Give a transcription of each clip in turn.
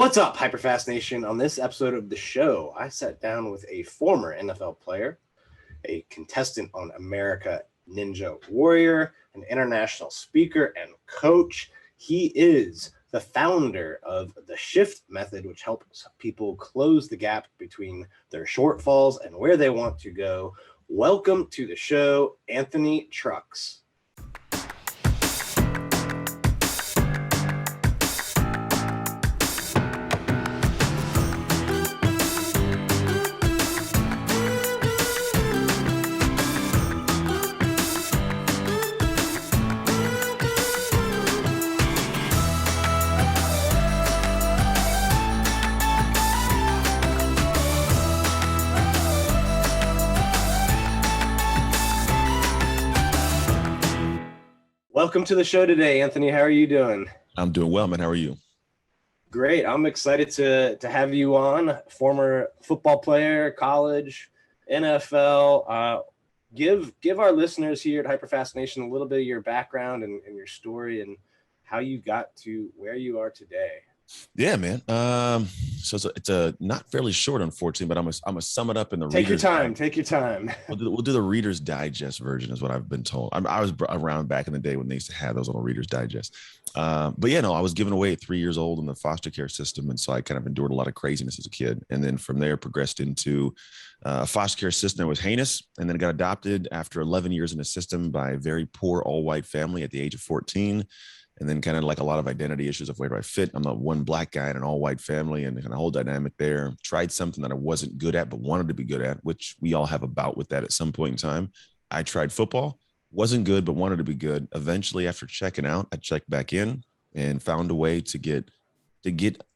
What's up, HyperFast Nation? On this episode of the show, I sat down with a former NFL player, a contestant on America Ninja Warrior, an international speaker and coach. He is the founder of the Shift Method, which helps people close the gap between their shortfalls and where they want to go. Welcome to the show, Anthony Trucks. Welcome to the show today, Anthony. How are you doing? I'm doing well, man. How are you? Great. I'm excited to have you on. Former football player, college, NFL. Give our listeners here at HyperFast Nation a little bit of your background and your story and how you got to where you are today. Yeah, man. So it's a not fairly short, unfortunately, but I'm gonna sum it up in the Take your time. We'll do the Reader's Digest version, is what I've been told. I was around back in the day when they used to have those on a Reader's Digest. But yeah, no, I was given away at 3 years old in the foster care system, and so I kind of endured a lot of craziness as a kid, and then from there progressed into a foster care system that was heinous, and then got adopted after 11 years in the system by a very poor all-white family at the age of 14. And then kind of like a lot of identity issues of where do I fit? I'm a one black guy in an all white family, and kind of whole dynamic there. Tried something that I wasn't good at, but wanted to be good at, which we all have a bout with that at some point in time. I tried football, wasn't good, but wanted to be good. Eventually, after checking out, I checked back in and found a way to get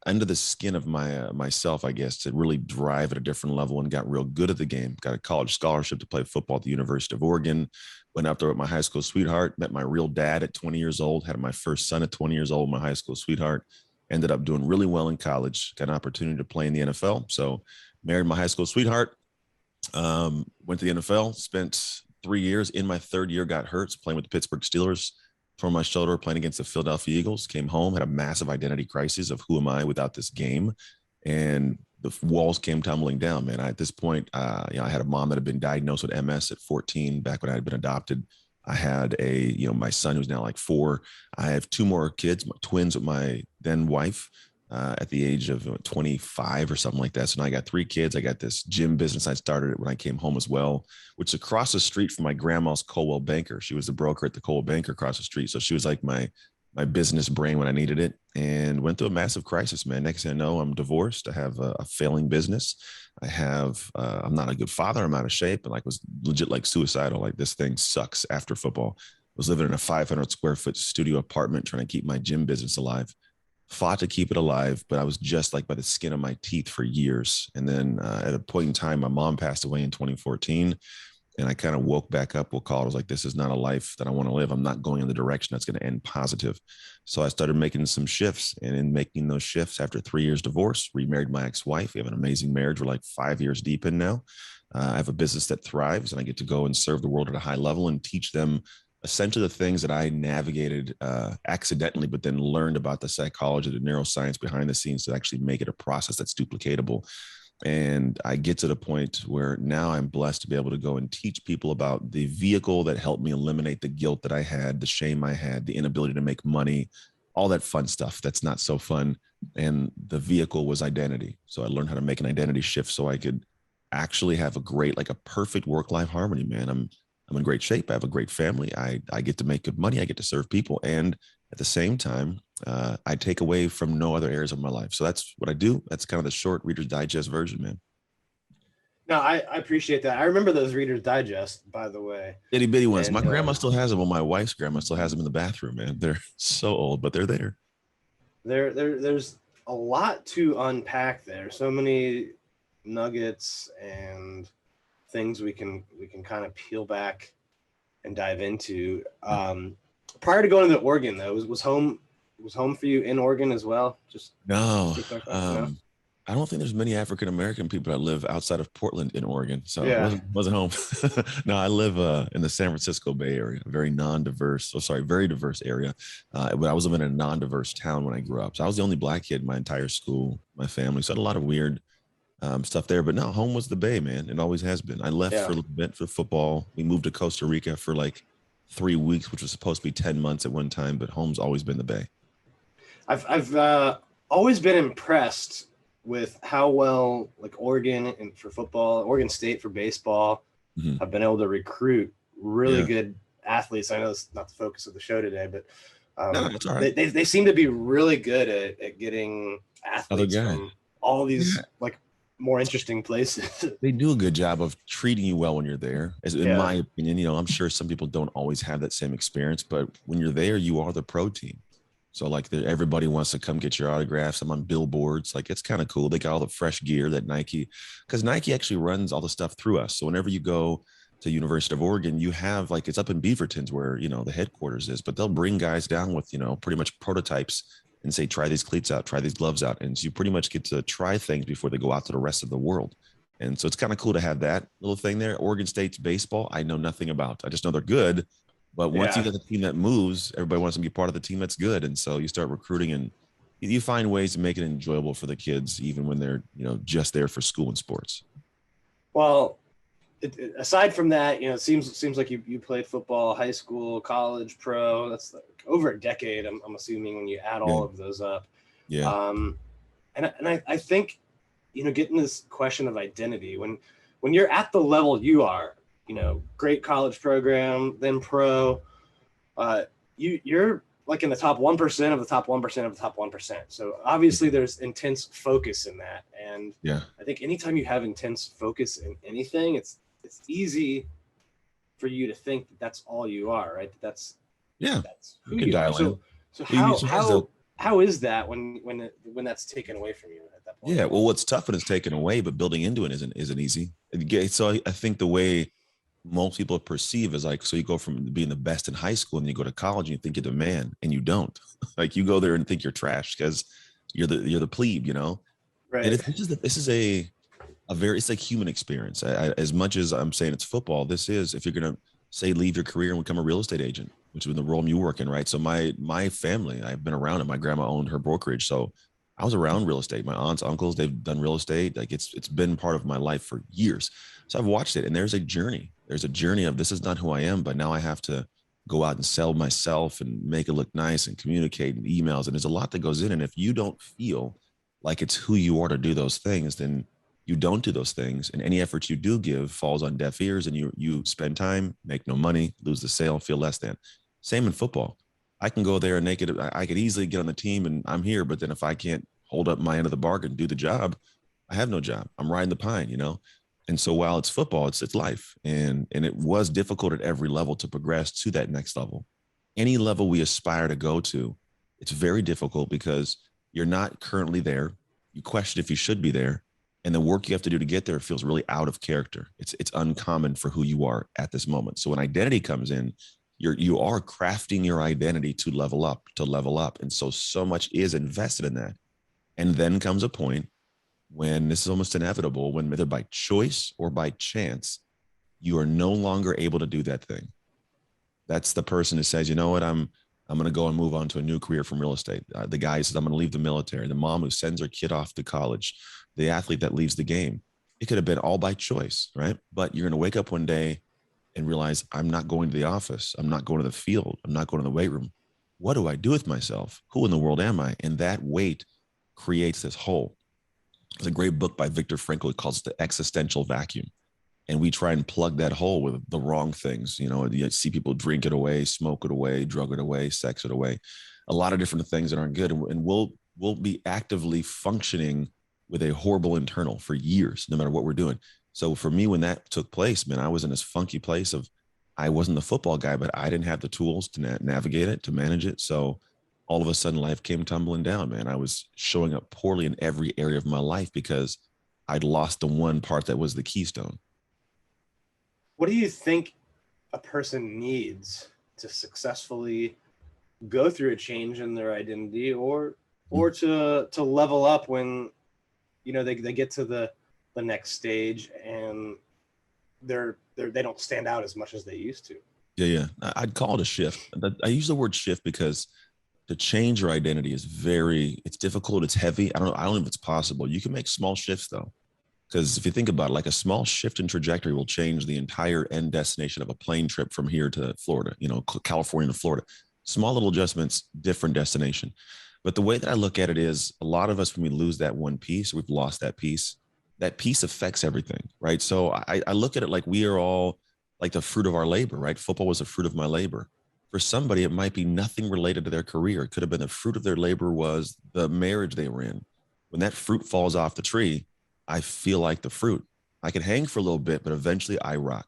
under the skin of myself, I guess, to really drive at a different level, and got real good at the game. Got a college scholarship to play football at the University of Oregon. Went out there with my high school sweetheart, met my real dad at 20 years old, had my first son at 20 years old, my high school sweetheart. Ended up doing really well in college, got an opportunity to play in the NFL. So married my high school sweetheart, went to the NFL, spent 3 years. In my third year, got hurt, playing with the Pittsburgh Steelers, tore my shoulder playing against the Philadelphia Eagles, came home, had a massive identity crisis of who am I without this game? And the walls came tumbling down, man. At this point, I had a mom that had been diagnosed with MS at 14 back when I had been adopted. I had my son who's now like 4. I have 2 more kids, twins with my then wife at the age of 25 or something like that. So now I got 3 kids. I got this gym business I started when I came home as well, which is across the street from my grandma's Coldwell Banker. She was the broker at the Coldwell Banker across the street. So she was like my business brain when I needed it, and went through a massive crisis, man. Next thing I know, I'm divorced. I have a failing business. I'm not a good father. I'm out of shape, and was legit like suicidal. Like, this thing sucks after football. Was living in a 500 square foot studio apartment, trying to keep my gym business alive. Fought to keep it alive, but I was just like by the skin of my teeth for years. And then at a point in time, my mom passed away in 2014. And I kind of woke back up, we'll call it. I was like, this is not a life that I want to live. I'm not going in the direction that's going to end positive. So I started making some shifts, and in making those shifts, after 3 years divorce, remarried my ex-wife. We have an amazing marriage. We're like 5 years deep in now. I have a business that thrives, and I get to go and serve the world at a high level and teach them essentially the things that I navigated accidentally, but then learned about the psychology, the neuroscience behind the scenes to actually make it a process that's duplicatable. And I get to the point where now I'm blessed to be able to go and teach people about the vehicle that helped me eliminate the guilt that I had, the shame I had, the inability to make money, all that fun stuff that's not so fun. And the vehicle was identity. So I learned how to make an identity shift so I could actually have a perfect work-life harmony, man. I'm in great shape. I have a great family. I get to make good money. I get to serve people. And at the same time, I take away from no other areas of my life. So that's what I do. That's kind of the short Reader's Digest version, man. No, I appreciate that. I remember those Reader's Digest, by the way. Itty bitty ones. My grandma still has them. Well, my wife's grandma still has them in the bathroom, man. They're so old, but they're there. There's a lot to unpack there. So many nuggets and things we can kind of peel back and dive into. Prior to going to Oregon, though, was home for you in Oregon as well? No. I don't think there's many African American people that live outside of Portland in Oregon, so it Yeah. wasn't home. No, I live in the San Francisco Bay Area, a very non-diverse, very diverse area. But I was living in a non-diverse town when I grew up, so I was the only black kid in my entire school, my family. So I had a lot of weird stuff there. But no, home was the Bay, man. It always has been. I left Yeah. for a little bit for football. We moved to Costa Rica for like 3 weeks, which was supposed to be 10 months at one time, but home's always been the Bay. I've always been impressed with how well like Oregon and for football, Oregon State for baseball, Mhm. have been able to recruit really Yeah. good athletes. I know it's not the focus of the show today, but No, it's all right. they seem to be really good at getting Other athletes guy. from all these Yeah. like more interesting places. They do a good job of treating you well when you're there. As in Yeah. my opinion, I'm sure some people don't always have that same experience, but when you're there, you are the pro team. So like everybody wants to come get your autographs. I'm on billboards. Like it's kind of cool. They got all the fresh gear that Nike, because Nike actually runs all the stuff through us. So whenever you go to University of Oregon, you have like it's up in Beaverton's where the headquarters is, but they'll bring guys down with pretty much prototypes and say, try these cleats out, try these gloves out. And so you pretty much get to try things before they go out to the rest of the world. And so it's kind of cool to have that little thing there. Oregon State's baseball, I know nothing about. I just know they're good. But once you Yeah. get the team that moves, everybody wants to be part of the team that's good. And so you start recruiting and you find ways to make it enjoyable for the kids, even when they're, just there for school and sports. Well, aside from that, it seems like you played football, high school, college, pro. That's like over a decade. I'm assuming when you add all of those up. Yeah. And I think, getting this question of identity when you're at the level you are, great college program, then pro, you're like in the top 1% of the top 1% of the top 1%. So obviously there's intense focus in that. And yeah, I think anytime you have intense focus in anything, it's easy for you to think that that's all you are, right? That's who you are. So how is that when that's taken away from you at that point? Yeah, well, what's tough when it's taken away, but building into it isn't easy. So I think the way most people perceive is like, so you go from being the best in high school and you go to college and you think you're the man, and you don't. Like you go there and think you're trash because you're the plebe, Right. And this is a very, it's like human experience. As much as I'm saying it's football, this is, if you're gonna say leave your career and become a real estate agent, which is the role you work in, right? So my family, I've been around it. My grandma owned her brokerage, so I was around real estate. My aunts, uncles, they've done real estate. Like it's been part of my life for years. So I've watched it, and there's a journey. There's a journey of, this is not who I am, but now I have to go out and sell myself and make it look nice and communicate and emails. And there's a lot that goes in. And if you don't feel like it's who you are to do those things, then you don't do those things. And any effort you do give falls on deaf ears, and you spend time, make no money, lose the sale, feel less than. Same in football. I can go there and I could easily get on the team and I'm here. But then if I can't hold up my end of the bargain, do the job, I have no job. I'm riding the pine, And so while it's football, it's life. And it was difficult at every level to progress to that next level. Any level we aspire to go to, it's very difficult because you're not currently there. You question if you should be there. And the work you have to do to get there feels really out of character. It's uncommon for who you are at this moment. So when identity comes in, you are crafting your identity to level up. And so much is invested in that. And then comes a point when this is almost inevitable, when either by choice or by chance, you are no longer able to do that thing. That's the person who says, you know what, I'm going to go and move on to a new career from real estate. The guy who says, I'm going to leave the military. The mom who sends her kid off to college. The athlete that leaves the game. It could have been all by choice, right? But you're going to wake up one day and realize, I'm not going to the office. I'm not going to the field. I'm not going to the weight room. What do I do with myself? Who in the world am I? And that weight creates this hole. There's a great book by Viktor Frankl. It calls it the existential vacuum. And we try and plug that hole with the wrong things. You see people drink it away, smoke it away, drug it away, sex it away, a lot of different things that aren't good. And we'll be actively functioning with a horrible internal for years, no matter what we're doing. So for me, when that took place, man, I was in this funky place of, I wasn't the football guy, but I didn't have the tools to navigate it, to manage it. So all of a sudden life came tumbling down, man. I was showing up poorly in every area of my life because I'd lost the one part that was the keystone. What do you think a person needs to successfully go through a change in their identity or to level up when you know, they get to the next stage and they don't stand out as much as they used to. Yeah. I'd call it a shift. I use the word shift because to change your identity is it's difficult. It's heavy. I don't know if it's possible. You can make small shifts though. Because if you think about it, like a small shift in trajectory will change the entire end destination of a plane trip from here to Florida, you know, California to Florida. Small little adjustments, different destination. But the way that I look at it is a lot of us, when we lose that one piece, we've lost that piece. That piece affects everything, right? So I look at it like we are all like the fruit of our labor, right? Football was the fruit of my labor. For somebody, it might be nothing related to their career. It could have been the fruit of their labor was the marriage they were in. When that fruit falls off the tree, I feel like the fruit. I can hang for a little bit, but eventually I rot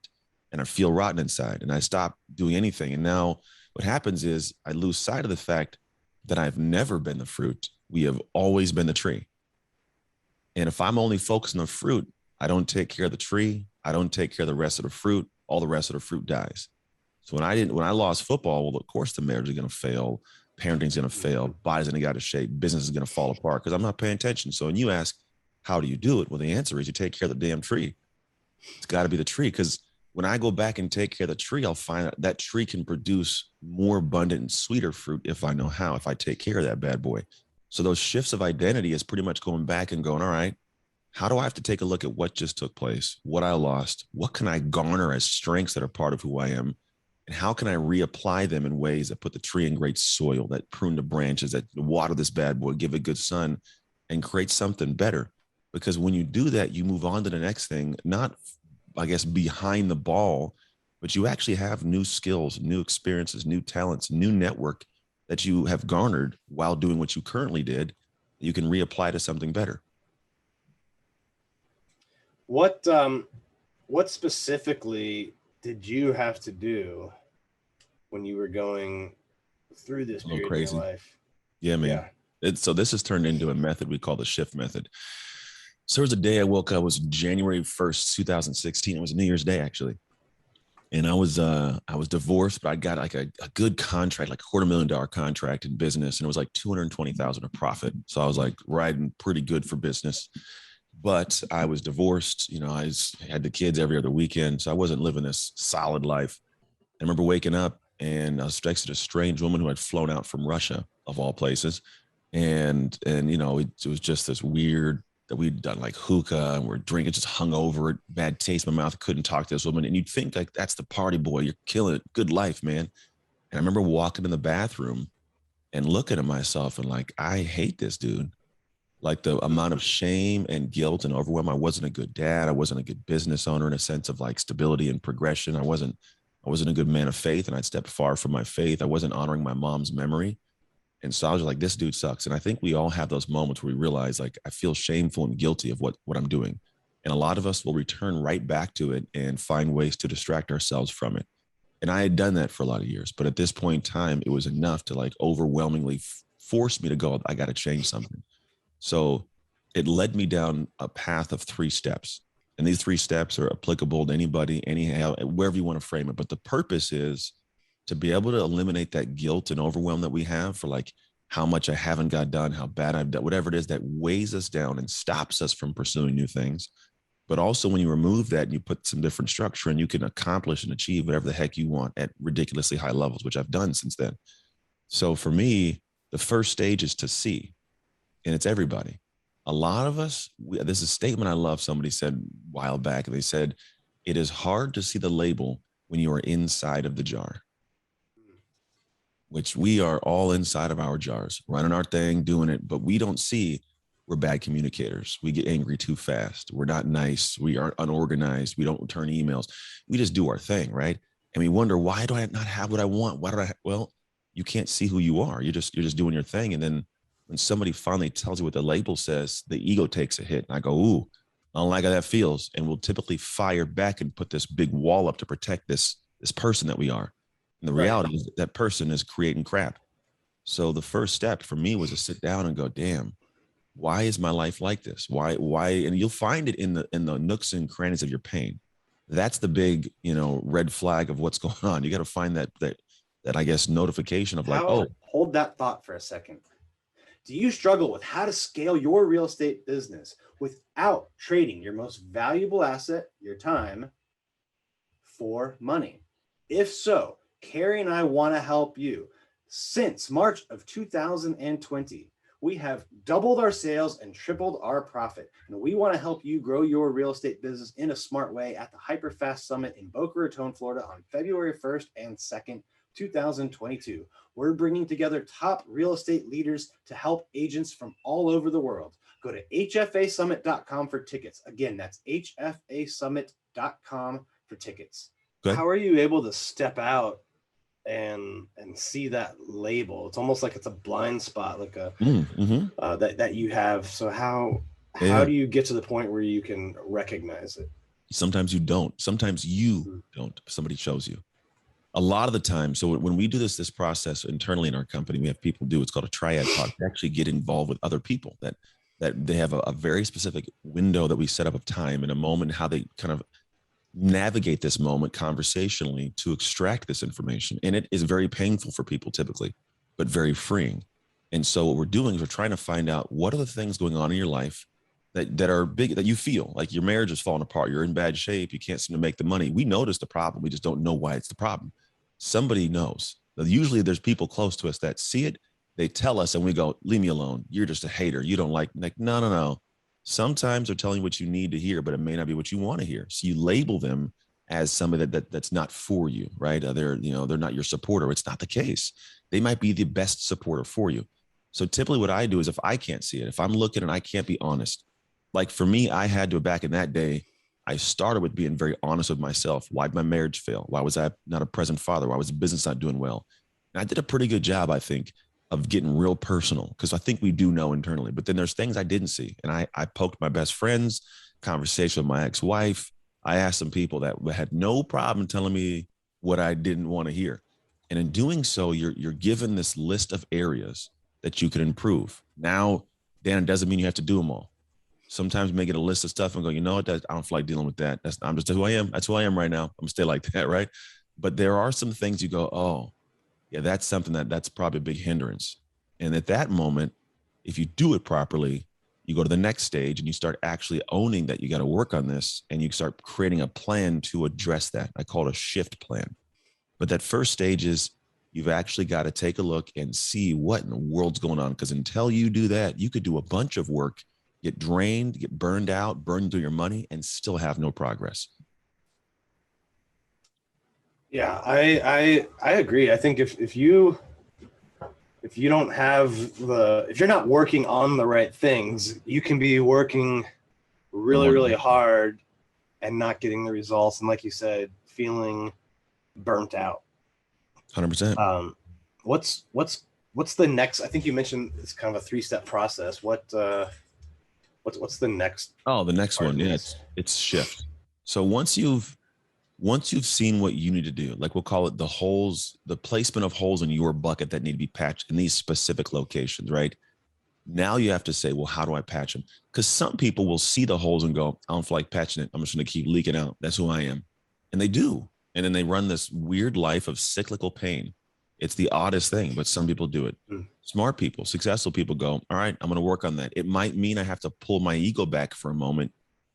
and I feel rotten inside and I stop doing anything. And now what happens is I lose sight of the fact that I've never been the fruit. We have always been the tree. And if I'm only focused on the fruit, I don't take care of the tree. I don't take care of the rest of the fruit. All the rest of the fruit dies. So when I lost football, well, of course the marriage is going to fail. Parenting's going to fail. Body's going to get out of shape. Business is going to fall apart because I'm not paying attention. So when you ask, how do you do it? Well, the answer is you take care of the damn tree. It's got to be the tree. Because when I go back and take care of the tree, I'll find that tree can produce more abundant and sweeter fruit if I know how, if I take care of that bad boy. So those shifts of identity is pretty much going back and going, all right, how do I have to take a look at what just took place, what I lost, what can I garner as strengths that are part of who I am, and how can I reapply them in ways that put the tree in great soil, that prune the branches, that water this bad boy, give it good sun, and create something better. Because when you do that, you move on to the next thing, not, I guess, behind the ball, but you actually have new skills, new experiences, new talents, new network that you have garnered while doing what you currently did. You can reapply to something better. What specifically did you have to do when you were going through this period in your life? Yeah, man. Yeah. So this has turned into a method we call the shift method. So there was a day I woke up, it was January 1st, 2016. It was New Year's Day, actually. And I was divorced, but I got like a good contract, like $250,000 contract in business. And it was like 220,000 of profit. So I was like riding pretty good for business, but I was divorced. You know, I had the kids every other weekend. So I wasn't living this solid life. I remember waking up and I was texting a strange woman who had flown out from Russia, of all places. And you know, it was just this weird that we'd done like hookah and we're drinking, just hung over it, bad taste in my mouth, couldn't talk to this woman. And you'd think like, that's the party boy, you're killing it, good life, man. And I remember walking in the bathroom and looking at myself and like, I hate this dude. Like the amount of shame and guilt and overwhelm. I wasn't a good dad. I wasn't a good business owner in a sense of like stability and progression. I wasn't a good man of faith, and I'd stepped far from my faith. I wasn't honoring my mom's memory. And so I was like, this dude sucks. And I think we all have those moments where we realize like, I feel shameful and guilty of what I'm doing. And a lot of us will return right back to it and find ways to distract ourselves from it. And I had done that for a lot of years, but at this point in time, it was enough to like overwhelmingly force me to go, I got to change something. So it led me down a path of 3 steps. And these 3 steps are applicable to anybody, anyhow, wherever you want to frame it. But the purpose is to be able to eliminate that guilt and overwhelm that we have for like how much I haven't got done, how bad I've done, whatever it is that weighs us down and stops us from pursuing new things. But also when you remove that and you put some different structure and you can accomplish and achieve whatever the heck you want at ridiculously high levels, which I've done since then. So for me, the first stage is to see, and it's everybody. A lot of us, there's a statement I love somebody said a while back. They said, it is hard to see the label when you are inside of the jar. Which we are all inside of our jars, running our thing, doing it, but we don't see we're bad communicators. We get angry too fast. We're not nice. We are unorganized. We don't return emails. We just do our thing, right? And we wonder, why do I not have what I want? Well, you can't see who you are. You're just doing your thing. And then when somebody finally tells you what the label says, the ego takes a hit. And I go, ooh, I don't like how that feels. And we'll typically fire back and put this big wall up to protect this person that we are. And the reality is that person is creating crap. So the first step for me was to sit down and go, damn, why is my life like this? Why? And you'll find it in the nooks and crannies of your pain. That's the big, red flag of what's going on. You got to find that I guess notification of like, hold that thought for a second. Do you struggle with how to scale your real estate business without trading your most valuable asset, your time, for money? If so, Carrie and I want to help you. Since March of 2020, we have doubled our sales and tripled our profit. And we want to help you grow your real estate business in a smart way at the HyperFast Summit in Boca Raton, Florida on February 1st and 2nd, 2022. We're bringing together top real estate leaders to help agents from all over the world. Go to hfasummit.com for tickets. Again, that's hfasummit.com for tickets. How are you able to step out and see that label? It's almost like it's a blind spot, like a that you have. So how do you get to the point where you can recognize it? Sometimes you don't. Sometimes you don't. Somebody shows you. A lot of the time, so when we do this process internally in our company, we have people do it's called a Triad Talk. They actually get involved with other people that they have a very specific window that we set up of time and a moment, how they kind of navigate this moment conversationally to extract this information. And it is very painful for people typically, but very freeing. And so what we're doing is we're trying to find out what are the things going on in your life that are big, that you feel like your marriage is falling apart. You're in bad shape. You can't seem to make the money. We notice the problem. We just don't know why it's the problem. Somebody knows. Usually there's people close to us that see it. They tell us and we go, leave me alone. You're just a hater. You don't like no. Sometimes they're telling you what you need to hear, but it may not be what you want to hear. So you label them as somebody that's not for you, right? They're not your supporter. It's not the case. They might be the best supporter for you. So typically what I do is if I can't see it, if I'm looking and I can't be honest, like for me, I had to, back in that day, I started with being very honest with myself. Why did my marriage fail? Why was I not a present father? Why was the business not doing well? And I did a pretty good job, I think, of getting real personal, because I think we do know internally, but then there's things I didn't see. And I poked my best friends, conversation with my ex-wife. I asked some people that had no problem telling me what I didn't want to hear. And in doing so, you're given this list of areas that you can improve. Now, Dan, it doesn't mean you have to do them all. Sometimes you may get a list of stuff and go, you know what, I don't feel like dealing with that. I'm just who I am. That's who I am right now. I'm gonna stay like that, right? But there are some things you go, oh, yeah, that's something that's probably a big hindrance. And at that moment, if you do it properly, you go to the next stage and you start actually owning that you got to work on this and you start creating a plan to address that. I call it a shift plan. But that first stage is you've actually got to take a look and see what in the world's going on. Because until you do that, you could do a bunch of work, get drained, get burned out, burn through your money, and still have no progress. Yeah, I agree. I think if you don't have if you're not working on the right things, you can be working really hard and not getting the results. And like you said, feeling burnt out. 100%. What's the next? I think you mentioned it's kind of a 3-step process. What's the next? Oh, the next one. Yeah, it's shift. So once you've seen what you need to do, like we'll call it the holes, the placement of holes in your bucket that need to be patched in these specific locations, right? Now you have to say, well, how do I patch them? Because some people will see the holes and go, I don't feel like patching it. I'm just going to keep leaking out. That's who I am. And they do. And then they run this weird life of cyclical pain. It's the oddest thing, but some people do it. Smart people, successful people go, all right, I'm going to work on that. It might mean I have to pull my ego back for a moment,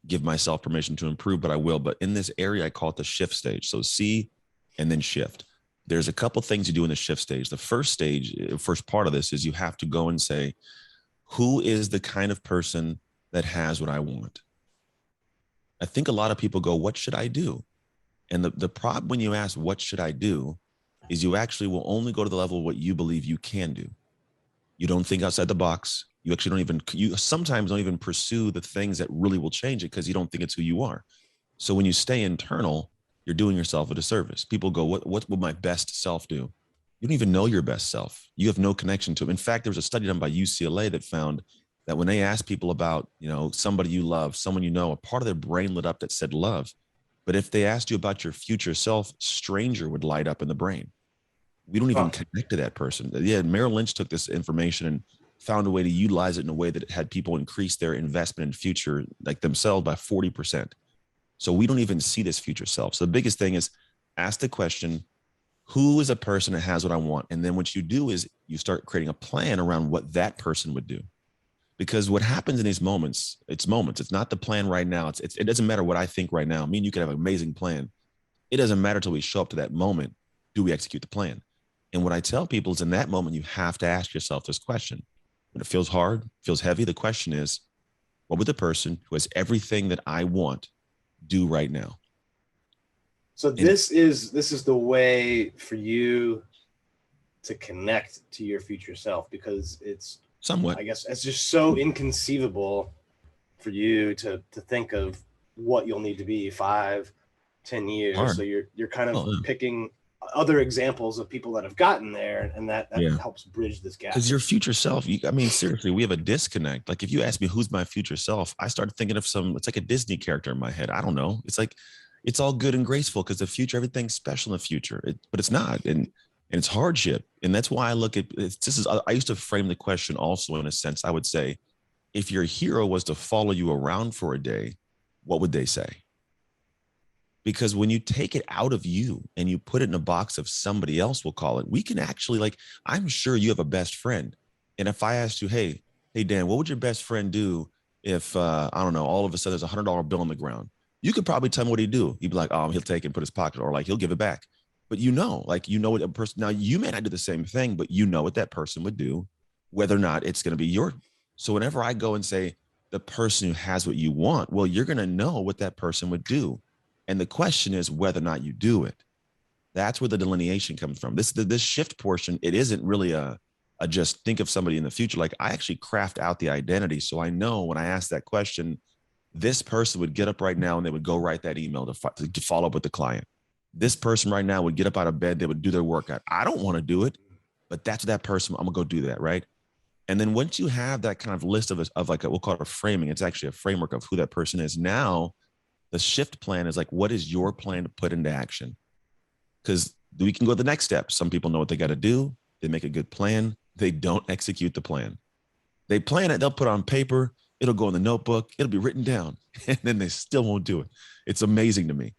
give myself permission to improve, but I will. But in this area, I call it the shift stage. So see, and then shift. There's a couple things you do in the shift stage. The first stage, first part of this is you have to go and say, who is the kind of person that has what I want? I think a lot of people go, what should I do? And the problem when you ask, what should I do? Is you actually will only go to the level of what you believe you can do. You don't think outside the box. You actually you sometimes don't even pursue the things that really will change it because you don't think it's who you are. So when you stay internal, you're doing yourself a disservice. People go, what will my best self do? You don't even know your best self. You have no connection to it. In fact, there was a study done by UCLA that found that when they asked people about, somebody you love, someone you know, a part of their brain lit up that said love. But if they asked you about your future self, stranger would light up in the brain. We don't even connect to that person. Yeah, Merrill Lynch took this information and found a way to utilize it in a way that had people increase their investment in future, like themselves, by 40%. So we don't even see this future self. So the biggest thing is ask the question, Who is a person that has what I want? And then what you do is you start creating a plan around what that person would do. Because what happens in these moments, it's moments. It's not the plan right now. It doesn't matter what I think right now. Me and you could have an amazing plan. It doesn't matter till we show up to that moment. Do we execute the plan? And what I tell people is in that moment, you have to ask yourself this question. When it feels hard, feels heavy, the question is, what would the person who has everything that I want do right now? So this is the way for you to connect to your future self, because it's somewhat, I guess it's just so inconceivable for you to think of what you'll need to be 5-10 years. hard. So you're kind of picking other examples of people that have gotten there, and that helps bridge this gap. Because your future self, I mean, seriously, we have a disconnect. Like if you ask me who's my future self, I started thinking of it's like a Disney character in my head. I don't know. It's like, it's all good and graceful because the future, everything's special in the future, but it's not. And it's hardship. And that's why I look at I used to frame the question also in a sense. I would say, if your hero was to follow you around for a day, what would they say? Because when you take it out of you and you put it in a box of somebody else, we'll call it, we can actually, like, I'm sure you have a best friend. And if I asked you, hey, Dan, what would your best friend do if, I don't know, all of a sudden there's $100 bill on the ground? You could probably tell me what he'd do. He'd be like, he'll take it and put his pocket, or like, he'll give it back. But what a person, now you may not do the same thing, but you know what that person would do, whether or not it's going to be so whenever I go and say the person who has what you want, well, you're going to know what that person would do. And the question is whether or not you do it. That's where the delineation comes from. This shift portion, it isn't really a just think of somebody in the future. Like I actually craft out the identity. So I know when I ask that question, this person would get up right now and they would go write that email to follow up with the client. This person right now would get up out of bed. They would do their workout. I don't want to do it, but that's that person. I'm gonna go do that. Right. And then once you have that kind of list of like, we'll call it a framing. It's actually a framework of who that person is. Now the shift plan is like, what is your plan to put into action? Because we can go to the next step. Some people know what they got to do. They make a good plan. They don't execute the plan. They plan it. They'll put it on paper. It'll go in the notebook. It'll be written down. And then they still won't do it. It's amazing to me.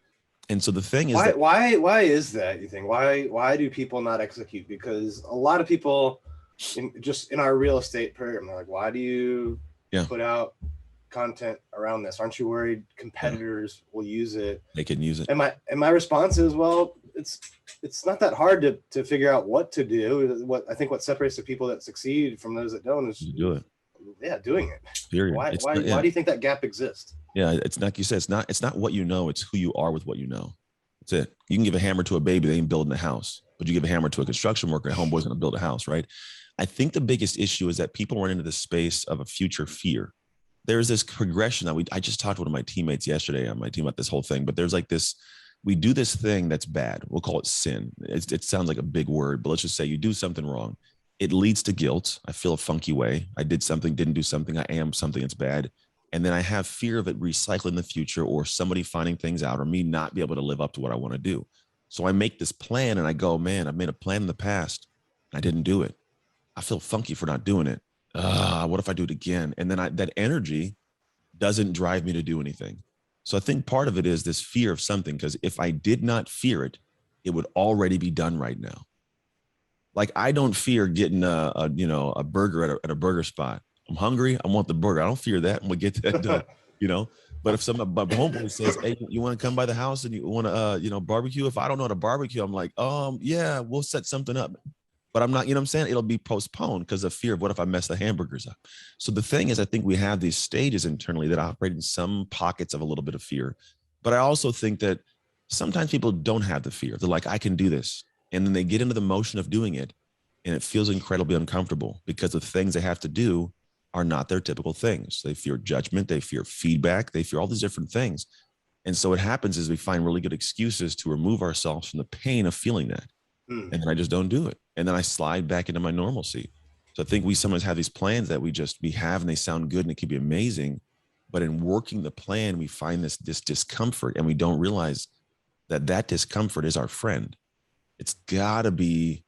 And so the thing is, why is that, you think? Why do people not execute? Because a lot of people in our real estate program, they're like, why do you put out content around this? Aren't you worried competitors will use it? They can use it. And my response is, well, it's not that hard to figure out what to do. What separates the people that succeed from those that don't is you do it. Yeah, doing it. Period. Why do you think that gap exists? Yeah, it's not, like you said, it's not what you know, it's who you are with what you know. That's it. You can give a hammer to a baby, they ain't building a house. But you give a hammer to a construction worker, a homeboy's gonna build a house, right? I think the biggest issue is that people run into the space of a future fear. There's this progression that I just talked to one of my teammates yesterday on my team about this whole thing, but there's like this, we do this thing that's bad. We'll call it sin. It sounds like a big word, but let's just say you do something wrong. It leads to guilt. I feel a funky way. I did something, didn't do something. I am something that's bad. And then I have fear of it recycling in the future, or somebody finding things out, or me not be able to live up to what I want to do. So I make this plan and I go, man, I've made a plan in the past. I didn't do it. I feel funky for not doing it. What if I do it again? And then that energy doesn't drive me to do anything. So I think part of it is this fear of something, because if I did not fear it, it would already be done right now. Like I don't fear getting a burger at a burger spot. I'm hungry. I want the burger. I don't fear that. I'm gonna get that done, But if my homeboy says, hey, you want to come by the house and you want to, barbecue? If I don't know how to barbecue, I'm like, yeah, we'll set something up. But I'm not, I'm saying? It'll be postponed because of fear of what if I mess the hamburgers up? So the thing is, I think we have these stages internally that operate in some pockets of a little bit of fear. But I also think that sometimes people don't have the fear. They're like, I can do this. And then they get into the motion of doing it, and it feels incredibly uncomfortable because the things they have to do are not their typical things. They fear judgment, they fear feedback, they fear all these different things. And so what happens is we find really good excuses to remove ourselves from the pain of feeling that. And then I just don't do it. And then I slide back into my normalcy. So I think we sometimes have these plans that we have, and they sound good and it can be amazing. But in working the plan, we find this discomfort, and we don't realize that discomfort is our friend. It's gotta be,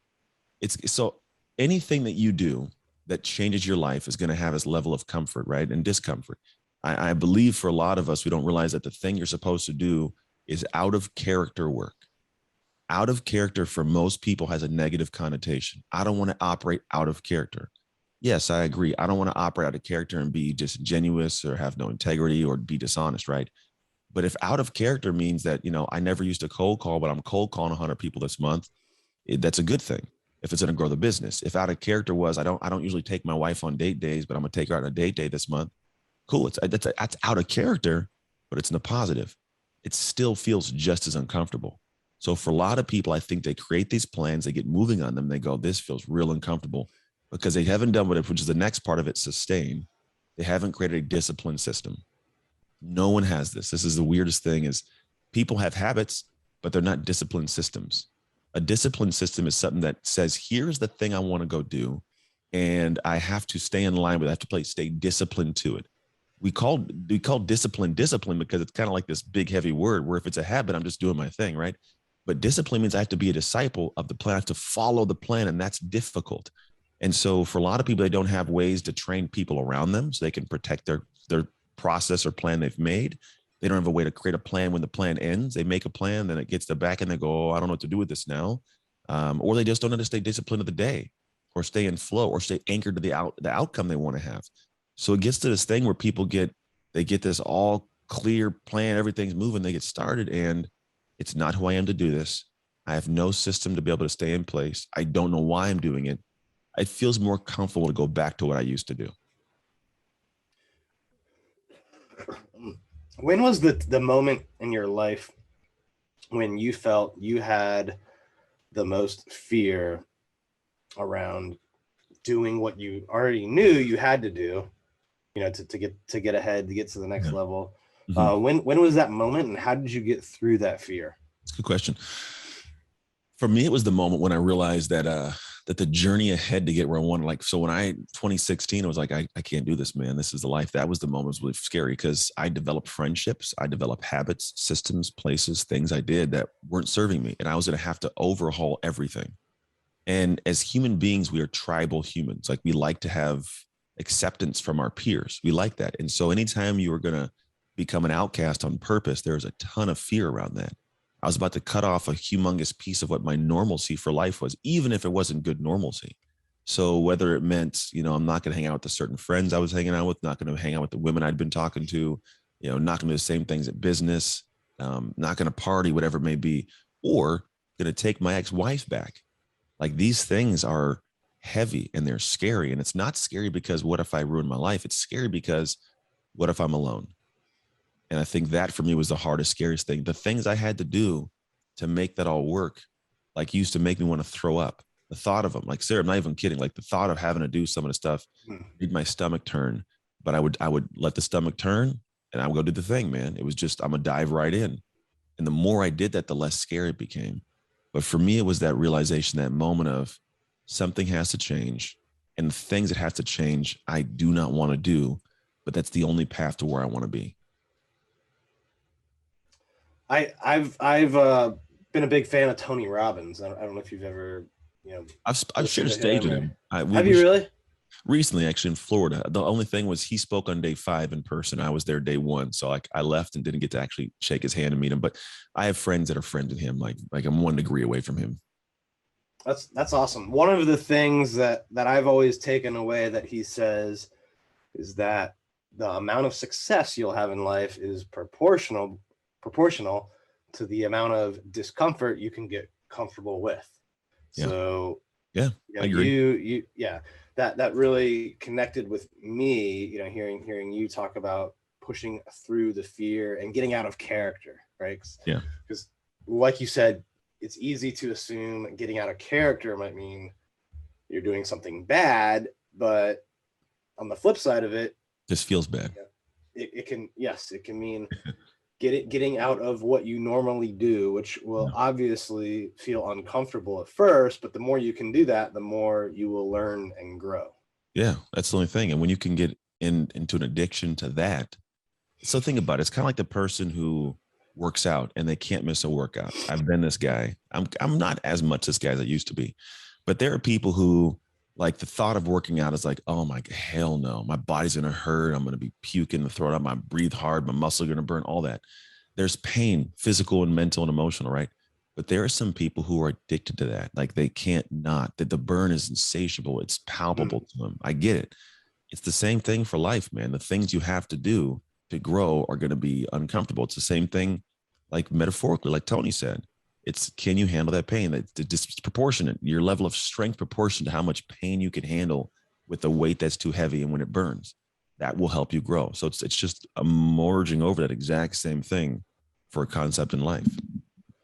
so anything that you do that changes your life is going to have this level of comfort, right? And discomfort. I believe for a lot of us, we don't realize that the thing you're supposed to do is out of character work. Out of character for most people has a negative connotation. I don't want to operate out of character. Yes, I agree. I don't want to operate out of character and be disingenuous or have no integrity or be dishonest, right? But if out of character means that, I never used a cold call, but I'm cold calling 100 people this month, that's a good thing if it's going to grow the business. If out of character was, I don't usually take my wife on date days, but I'm going to take her out on a date day this month. Cool. That's out of character, but it's in the positive. It still feels just as uncomfortable. So for a lot of people, I think they create these plans, they get moving on them. They go, this feels real uncomfortable because they haven't done what it, which is the next part of it, sustain. They haven't created a discipline system. No one has this. This is the weirdest thing is people have habits, but they're not disciplined systems. A discipline system is something that says, here's the thing I want to go do. And I have to stay in line with it. I have to stay disciplined to it. We call discipline because it's kind of like this big, heavy word where if it's a habit, I'm just doing my thing, right? But discipline means I have to be a disciple of the plan. I have to follow the plan, and that's difficult. And so for a lot of people, they don't have ways to train people around them so they can protect their process or plan they've made. They don't have a way to create a plan when the plan ends. They make a plan, then it gets to back and they go, oh, I don't know what to do with this now. Or they just don't know how to stay disciplined of the day or stay in flow or stay anchored to the outcome they want to have. So it gets to this thing where people get this all clear plan, everything's moving, they get started, and it's not who I am to do this. I have no system to be able to stay in place. I don't know why I'm doing it. It feels more comfortable to go back to what I used to do. When was the moment in your life when you felt you had the most fear around doing what you already knew you had to do, to get ahead, to get to the next level? Mm-hmm. When was that moment, and how did you get through that fear? That's a good question. For me, it was the moment when I realized that that the journey ahead to get where I wanted, so when 2016, I was like, I can't do this, man. This is the life. That was the moment. It was really scary because I developed friendships, I developed habits, systems, places, things I did that weren't serving me. And I was going to have to overhaul everything. And as human beings, we are tribal humans. Like we like to have acceptance from our peers. We like that. And so anytime you are going to become an outcast on purpose, there's a ton of fear around that. I was about to cut off a humongous piece of what my normalcy for life was, even if it wasn't good normalcy. So whether it meant, I'm not going to hang out with the certain friends I was hanging out with, not going to hang out with the women I'd been talking to, not going to do the same things at business, not going to party, whatever it may be, or going to take my ex-wife back. Like these things are heavy and they're scary. And it's not scary because what if I ruin my life? It's scary because what if I'm alone? And I think that for me was the hardest, scariest thing. The things I had to do to make that all work, used to make me want to throw up. The thought of them, Sarah, I'm not even kidding. The thought of having to do some of the stuff made my stomach turn. But I would let the stomach turn and I would go do the thing, man. It was just, I'm gonna dive right in. And the more I did that, the less scary it became. But for me, it was that realization, that moment of something has to change. And the things that have to change, I do not want to do, but that's the only path to where I want to be. I've been a big fan of Tony Robbins. I don't know if you've ever, I've shared a stage with him. Have you really? Recently, actually, in Florida. The only thing was he spoke on day 5 in person. I was there day 1, so I left and didn't get to actually shake his hand and meet him. But I have friends that are friends with him. Like I'm 1 degree away from him. That's awesome. One of the things that I've always taken away that he says is that the amount of success you'll have in life is proportional to the amount of discomfort you can get comfortable with. Yeah. So yeah, I agree. That really connected with me, hearing you talk about pushing through the fear and getting out of character, right? Yeah. Because like you said, it's easy to assume getting out of character might mean you're doing something bad, but on the flip side of it, this feels bad. It can mean getting out of what you normally do, which will obviously feel uncomfortable at first, but the more you can do that, the more you will learn and grow. Yeah, that's the only thing. And when you can get into an addiction to that, so think about it. It's kind of like the person who works out and they can't miss a workout. I've been this guy. I'm not as much this guy as I used to be, but there are people who, like, the thought of working out is like, oh my, hell no, my body's going to hurt. I'm going to be puking the throat up. I breathe hard. My muscles are going to burn, all that. There's pain, physical and mental and emotional, right? But there are some people who are addicted to that. Like they can't not, that the burn is insatiable. It's palpable to them. I get it. It's the same thing for life, man. The things you have to do to grow are going to be uncomfortable. It's the same thing, like metaphorically, like Tony said. It's, can you handle that pain? That's disproportionate. Your level of strength proportion to how much pain you can handle with a weight that's too heavy, and when it burns, that will help you grow. So it's just a merging over that exact same thing for a concept in life.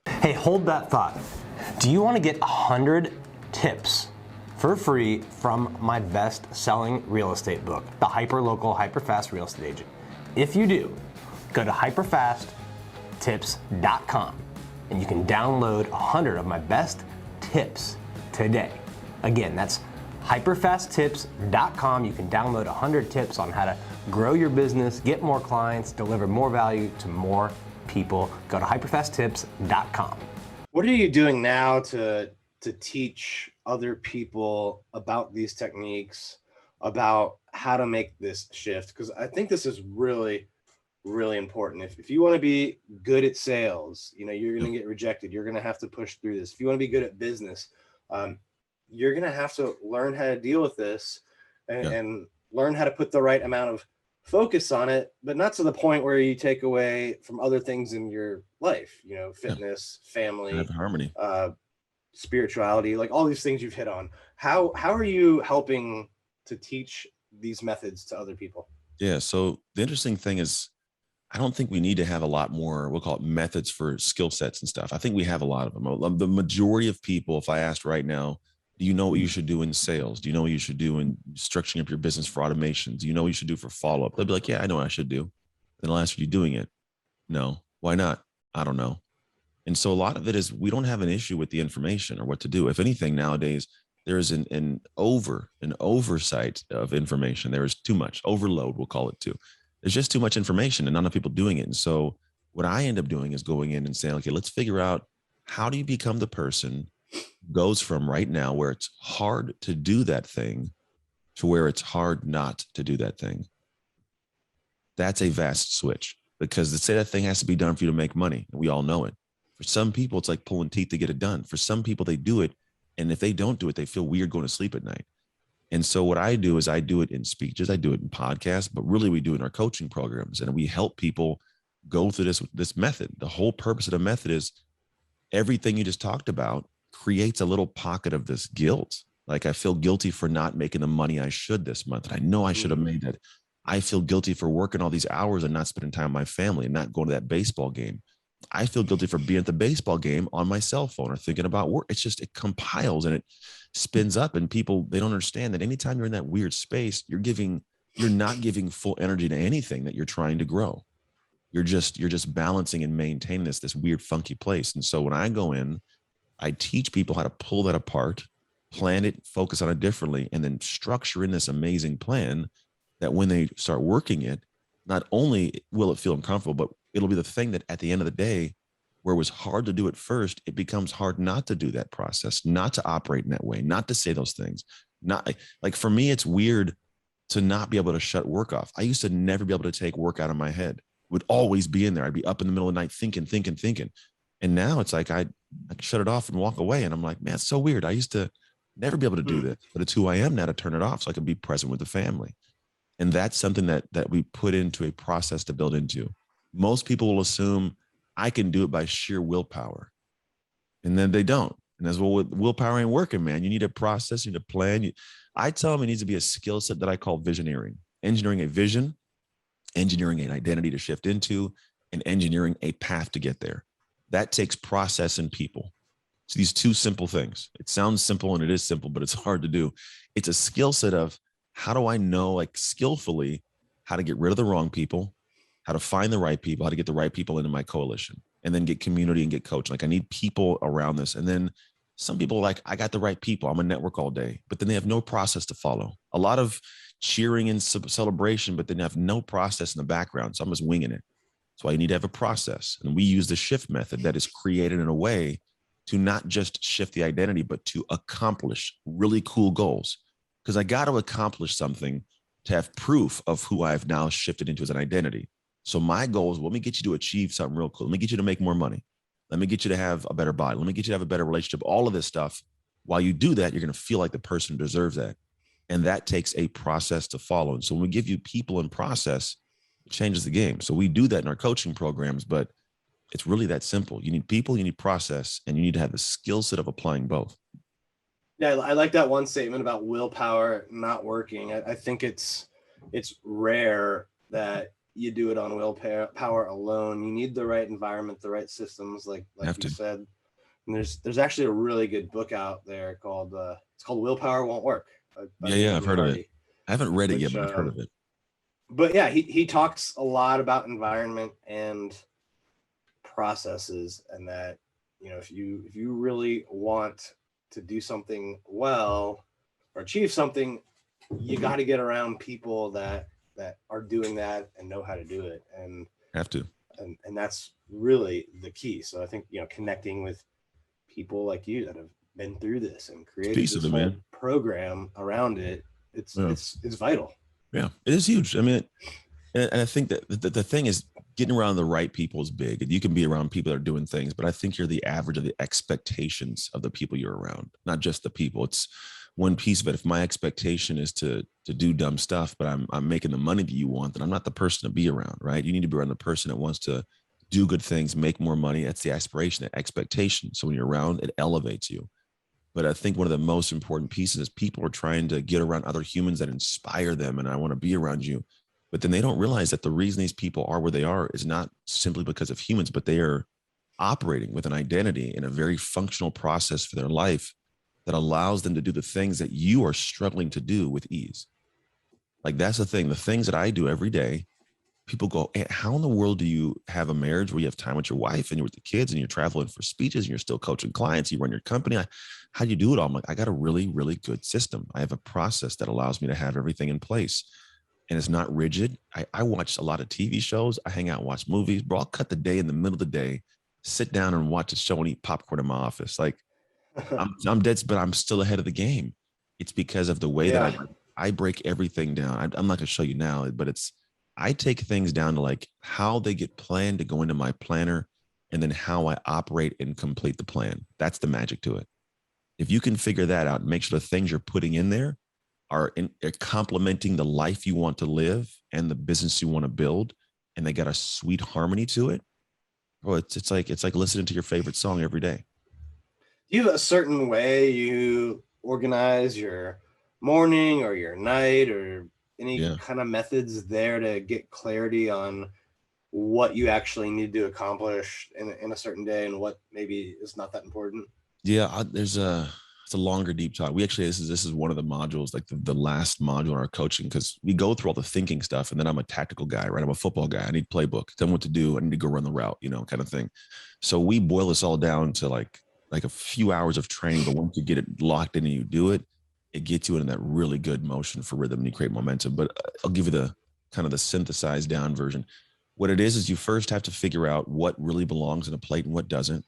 Hey, hold that thought. Do you want to get 100 tips for free from my best-selling real estate book, The Hyperlocal HyperFast Real Estate Agent? If you do, go to hyperfasttips.com and you can download 100 of my best tips today. Again, that's hyperfasttips.com. You can download 100 tips on how to grow your business, get more clients, deliver more value to more people. Go to hyperfasttips.com. What are you doing now to teach other people about these techniques, about how to make this shift? Because I think this is really, really important. If you want to be good at sales, you're going to get rejected. You're going to have to push through this. If you want to be good at business, you're going to have to learn how to deal with this and learn how to put the right amount of focus on it, but not to the point where you take away from other things in your life, fitness, family, harmony, spirituality, like all these things you've hit on. How are you helping to teach these methods to other people? Yeah. So the interesting thing is, I don't think we need to have a lot more, we'll call it methods for skill sets and stuff. I think we have a lot of them. The majority of people, if I asked right now, do you know what you should do in sales? Do you know what you should do in structuring up your business for automation? Do you know what you should do for follow-up? They'll be like, yeah, I know what I should do. Then I'll ask, are you doing it? No. Why not? I don't know. And so a lot of it is, we don't have an issue with the information or what to do. If anything, nowadays, there is an oversight of information. There is too much overload. We'll call it too. There's just too much information and not enough people doing it. And so what I end up doing is going in and saying, okay, let's figure out, how do you become the person who goes from right now where it's hard to do that thing to where it's hard not to do that thing? That's a vast switch, because to say that thing has to be done for you to make money, and we all know it. For some people, it's like pulling teeth to get it done. For some people, they do it, and if they don't do it, they feel weird going to sleep at night. And so what I do is, I do it in speeches, I do it in podcasts, but really we do it in our coaching programs, and we help people go through this method. The whole purpose of the method is, everything you just talked about creates a little pocket of this guilt. Like, I feel guilty for not making the money I should this month. And I know I should have made that. I feel guilty for working all these hours and not spending time with my family and not going to that baseball game. I feel guilty for being at the baseball game on my cell phone or thinking about work. It's just, it compiles and it spins up, and people, they don't understand that anytime you're in that weird space, you're not giving full energy to anything that you're trying to grow. You're just balancing and maintaining this weird, funky place. And so when I go in, I teach people how to pull that apart, plan it, focus on it differently, and then structure in this amazing plan that when they start working it, not only will it feel uncomfortable, but it'll be the thing that at the end of the day, where it was hard to do it first, it becomes hard not to do that process, not to operate in that way, not to say those things. Not like, for me, it's weird to not be able to shut work off. I used to never be able to take work out of my head. It would always be in there. I'd be up in the middle of the night thinking. And now it's like, I shut it off and walk away. And I'm like, man, it's so weird. I used to never be able to do this, but it's who I am now, to turn it off so I can be present with the family. And that's something that we put into a process to build into. Most people will assume I can do it by sheer willpower. And then they don't. And that's, well, willpower ain't working, man. You need a process, you need a plan. I tell them it needs to be a skill set that I call visioneering. Engineering a vision, engineering an identity to shift into, and engineering a path to get there. That takes process and people. So these two simple things. It sounds simple, and it is simple, but it's hard to do. It's a skill set of, how do I know, like, skillfully, how to get rid of the wrong people, how to find the right people, how to get the right people into my coalition, and then get community and get coaching. Like, I need people around this. And then some people are like, I got the right people, I'm a network all day, but then they have no process to follow. A lot of cheering and celebration, but then have no process in the background. So I'm just winging it. That's why you need to have a process. And we use the shift method that is created in a way to not just shift the identity, but to accomplish really cool goals. Because I got to accomplish something to have proof of who I've now shifted into as an identity. So my goal is, let me get you to achieve something real cool. Let me get you to make more money. Let me get you to have a better body. Let me get you to have a better relationship. All of this stuff. While you do that, you're going to feel like the person deserves that. And that takes a process to follow. And so when we give you people and process, it changes the game. So we do that in our coaching programs, but it's really that simple. You need people, you need process, and you need to have the skill set of applying both. Yeah, I like that one statement about willpower not working. I think it's rare that you do it on willpower alone. You need the right environment, the right systems, like you said. And there's actually a really good book out there called it's called Willpower Won't Work. Yeah, I've heard of it. I haven't read it yet, but I've heard of it. But yeah, he talks a lot about environment and processes, and that, you know, if you really want to do something well or achieve something, you got to get around people that are doing that and know how to do it, and that's really the key. So I think, you know, connecting with people like you that have been through this and created this whole program around it, it's vital. Yeah, it is huge. I mean, and I think that the thing is, getting around the right people is big. And you can be around people that are doing things, but I think you're the average of the expectations of the people you're around, not just the people. It's one piece of it. If my expectation is to do dumb stuff, but I'm making the money that you want, then I'm not the person to be around, right? You need to be around the person that wants to do good things, make more money. That's the aspiration, the expectation. So when you're around, it elevates you. But I think one of the most important pieces is people are trying to get around other humans that inspire them. And I want to be around you. But then they don't realize that the reason these people are where they are is not simply because of humans, but they are operating with an identity in a very functional process for their life that allows them to do the things that you are struggling to do with ease. Like, that's the thing. The things that I do every day, people go, hey, how in the world do you have a marriage where you have time with your wife and you're with the kids and you're traveling for speeches and you're still coaching clients, you run your company? How do you do it all? I'm like, I got a really, really good system. I have a process that allows me to have everything in place. And it's not rigid. I watch a lot of TV shows. I hang out and watch movies. Bro, I'll cut the day in the middle of the day, sit down and watch a show and eat popcorn in my office. Like, I'm dead, but I'm still ahead of the game. It's because of the way that I break everything down. I'm not going to show you now, but I take things down to like how they get planned to go into my planner, and then how I operate and complete the plan. That's the magic to it. If you can figure that out and make sure the things you're putting in there are complementing the life you want to live and the business you want to build, and they got a sweet harmony to it, well, it's like listening to your favorite song every day. Do you have a certain way you organize your morning or your night, or any kind of methods there to get clarity on what you actually need to accomplish in a certain day and what maybe is not that important? Yeah, it's a longer deep talk. We actually, this is one of the modules, like the last module in our coaching, because we go through all the thinking stuff, and then I'm a tactical guy, right? I'm a football guy. I need playbook, tell me what to do. I need to go run the route, kind of thing. So we boil this all down to like a few hours of training, but once you get it locked in and you do it, it gets you in that really good motion for rhythm and you create momentum. But I'll give you the kind of the synthesized down version. What it is you first have to figure out what really belongs in a plate and what doesn't.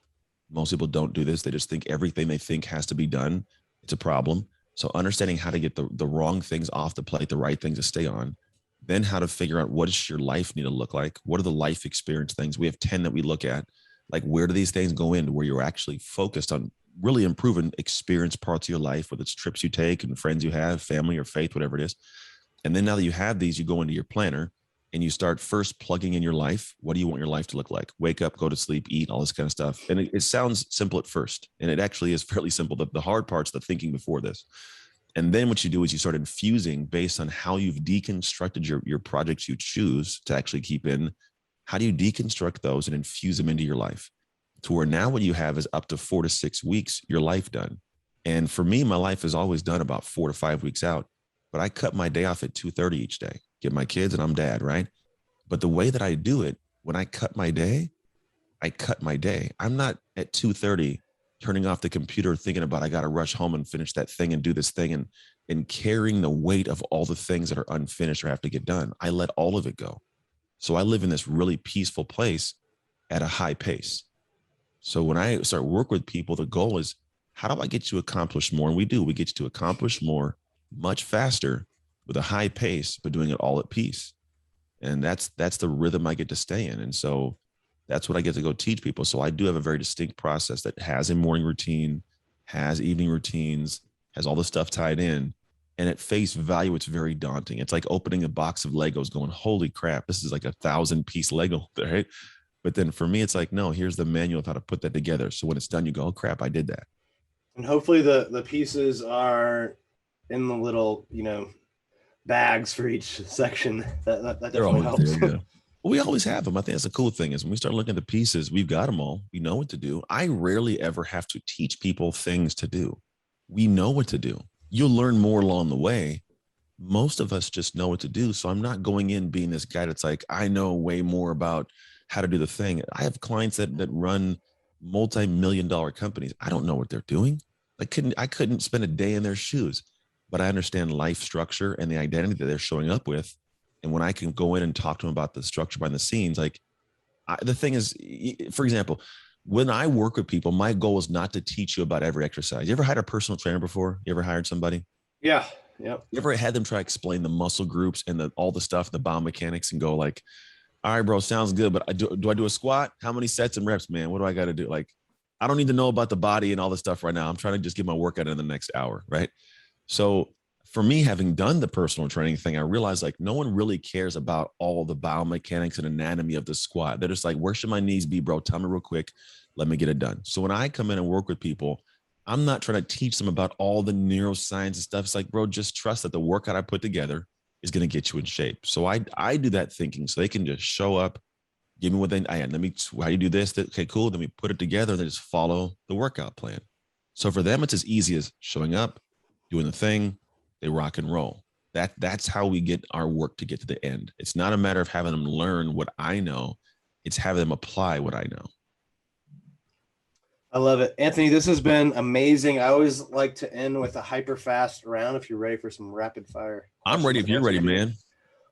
Most people don't do this. They just think everything they think has to be done. It's a problem. So understanding how to get the wrong things off the plate, the right things to stay on, then how to figure out what does your life need to look like? What are the life experience things? We have 10 that we look at. Like, where do these things go into where you're actually focused on really improving experience parts of your life, whether it's trips you take and friends you have, family or faith, whatever it is. And then now that you have these, you go into your planner and you start first plugging in your life. What do you want your life to look like? Wake up, go to sleep, eat, all this kind of stuff. And it sounds simple at first, and it actually is fairly simple. The hard part's the thinking before this. And then what you do is you start infusing based on how you've deconstructed your projects you choose to actually keep in. How do you deconstruct those and infuse them into your life to where now what you have is up to 4 to 6 weeks, your life done. And for me, my life is always done about 4 to 5 weeks out, but I cut my day off at 2:30 each day, get my kids, and I'm dad, right? But the way that I do it, when I cut my day, I cut my day. I'm not at 2:30 turning off the computer thinking about I got to rush home and finish that thing and do this thing and carrying the weight of all the things that are unfinished or have to get done. I let all of it go. So I live in this really peaceful place at a high pace. So when I start work with people, the goal is, how do I get you to accomplish more? And we get you to accomplish more much faster with a high pace, but doing it all at peace. And that's the rhythm I get to stay in. And so That's what I get to go teach people. So I do have a very distinct process that has a morning routine, has evening routines, has all the stuff tied in. And at face value, it's very daunting. It's like opening a box of Legos going, holy crap, this is like 1,000-piece Lego, right? But then for me, it's like, no, here's the manual of how to put that together. So when it's done, you go, oh crap, I did that. And hopefully the pieces are in the little, bags for each section. That definitely helps. There, yeah. We always have them. I think that's the cool thing is when we start looking at the pieces, we've got them all. We know what to do. I rarely ever have to teach people things to do. We know what to do. You'll learn more along the way. Most of us just know what to do. So I'm not going in being this guy that's like, I know way more about how to do the thing. I have clients that run multi-million-dollar companies. I don't know what they're doing. I couldn't spend a day in their shoes, but I understand life structure and the identity that they're showing up with. And when I can go in and talk to them about the structure behind the scenes, the thing is, for example, when I work with people, my goal is not to teach you about every exercise. You ever had a personal trainer before? You ever hired somebody? Yeah. Yep. You ever had them try to explain the muscle groups and all the stuff, the biomechanics, and go like, all right, bro, sounds good, but do I do a squat? How many sets and reps, man? What do I got to do? Like, I don't need to know about the body and all this stuff right now. I'm trying to just get my workout in the next hour, right? So for me, having done the personal training thing, I realized like no one really cares about all the biomechanics and anatomy of the squat. They're just like, where should my knees be, bro? Tell me real quick. Let me get it done. So when I come in and work with people, I'm not trying to teach them about all the neuroscience and stuff. It's like, bro, just trust that the workout I put together is going to get you in shape. So I do that thinking so they can just show up, give me what they, how you do this? Okay, cool. Then we put it together and then just follow the workout plan. So for them, it's as easy as showing up, doing the thing, they rock and roll. That's how we get our work to get to the end. It's not a matter of having them learn what I know. It's having them apply what I know. I love it. Anthony, this has been amazing. I always like to end with a HyperFast round if you're ready for some rapid fire. I'm ready if you're ready, man.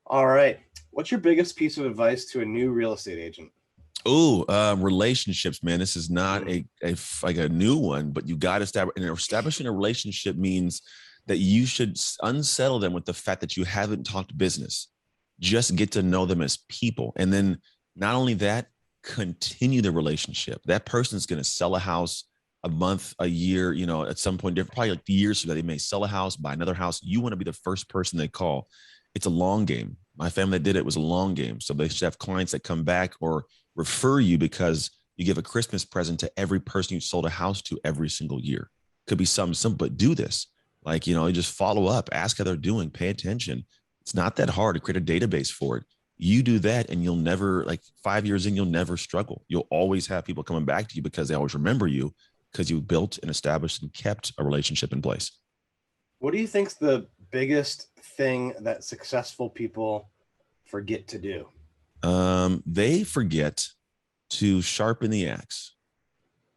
All right. What's your biggest piece of advice to a new real estate agent? Relationships, man. This is not a new one, but you got to establish. And establishing a relationship means that you should unsettle them with the fact that you haven't talked business. Just get to know them as people. And then not only that, continue the relationship. That person's going to sell a house a month, a year, at some point, probably like years from that, they may sell a house, buy another house. You want to be the first person they call. It's a long game. My family that did it was a long game. So they should have clients that come back or refer you because you give a Christmas present to every person you sold a house to every single year. Could be something simple, but do this. Like, you just follow up, ask how they're doing, pay attention. It's not that hard to create a database for it. You do that and you'll never, like 5 years in, you'll never struggle. You'll always have people coming back to you because they always remember you because you built and established and kept a relationship in place. What do you think's the biggest thing that successful people forget to do? They forget to sharpen the axe.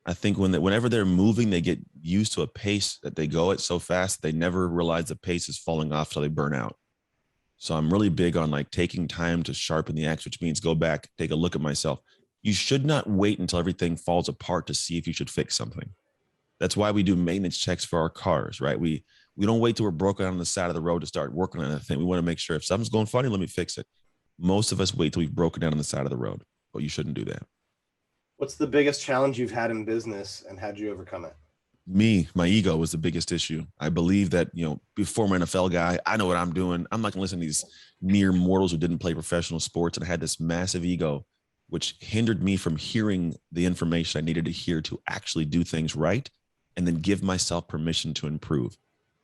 I think whenever they're moving, they get used to a pace that they go at so fast, they never realize the pace is falling off till they burn out. So I'm really big on like taking time to sharpen the axe, which means go back, take a look at myself. You should not wait until everything falls apart to see if you should fix something. That's why we do maintenance checks for our cars, right? We don't wait till we're broken on the side of the road to start working on that thing. We want to make sure if something's going funny, let me fix it. Most of us wait till we've broken down on the side of the road, but you shouldn't do that. What's the biggest challenge you've had in business and how'd you overcome it? My ego was the biggest issue. I believe that, before I'm an NFL guy, I know what I'm doing. I'm not going to listen to these mere mortals who didn't play professional sports. And I had this massive ego, which hindered me from hearing the information I needed to hear to actually do things right and then give myself permission to improve.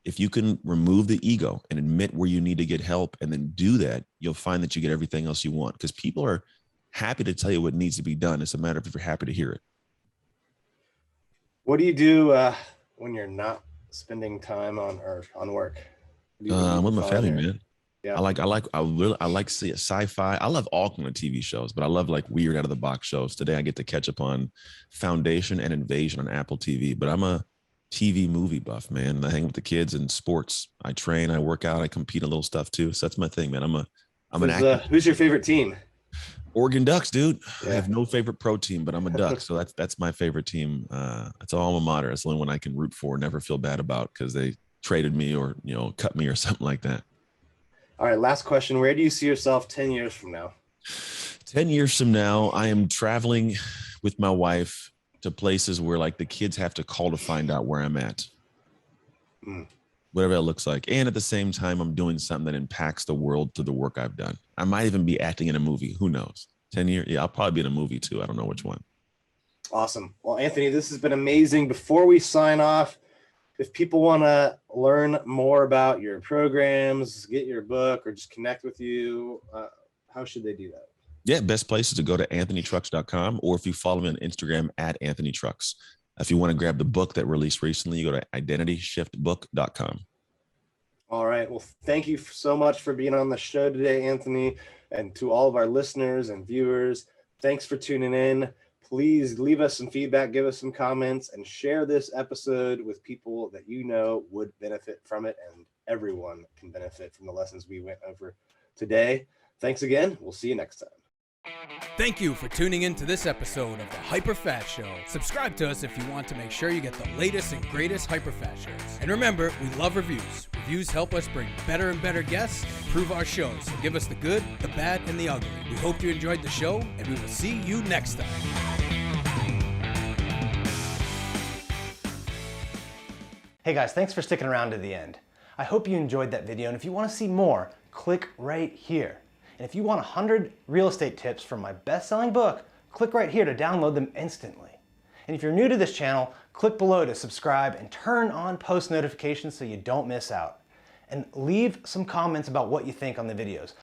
If you can remove the ego and admit where you need to get help and then do that, you'll find that you get everything else you want because people are happy to tell you what needs to be done. It's a matter of if you're happy to hear it. What do you do when you're not spending time on work? With my family, man. Yeah. I like see a sci-fi. I love all kind of TV shows, but I love like weird out of the box shows. Today I get to catch up on Foundation and Invasion on Apple TV, but I'm a TV movie buff, man. And I hang with the kids and sports. I train, I work out, I compete in little stuff too. So that's my thing, man. I'm an actor. Who's your favorite team? Oregon Ducks, dude. Yeah. I have no favorite pro team, but I'm a Duck. So that's my favorite team. It's alma mater. It's the only one I can root for, never feel bad about because they traded me or, cut me or something like that. All right. Last question. Where do you see yourself 10 years from now? 10 years from now, I am traveling with my wife to places where like the kids have to call to find out where I'm at. Whatever that looks like. And at the same time, I'm doing something that impacts the world through the work I've done. I might even be acting in a movie. Who knows? 10 years. Yeah, I'll probably be in a movie too. I don't know which one. Awesome. Well, Anthony, this has been amazing. Before we sign off, if people want to learn more about your programs, get your book, or just connect with you, how should they do that? Yeah, best place is to go to anthonytrucks.com, or if you follow me on Instagram at anthonytrucks. If you want to grab the book that released recently, you go to identityshiftbook.com. All right. Well, thank you so much for being on the show today, Anthony. And to all of our listeners and viewers, thanks for tuning in. Please leave us some feedback, give us some comments, and share this episode with people that you know would benefit from it. And everyone can benefit from the lessons we went over today. Thanks again. We'll see you next time. Thank you for tuning in to this episode of the HyperFast Show. Subscribe to us if you want to make sure you get the latest and greatest HyperFast shows. And remember, we love reviews. Reviews help us bring better and better guests and improve our shows. So give us the good, the bad, and the ugly. We hope you enjoyed the show, and we will see you next time. Hey guys, thanks for sticking around to the end. I hope you enjoyed that video, and if you want to see more, click right here. And if you want 100 real estate tips from my best-selling book, click right here to download them instantly. And if you're new to this channel, click below to subscribe and turn on post notifications so you don't miss out. And leave some comments about what you think on the videos.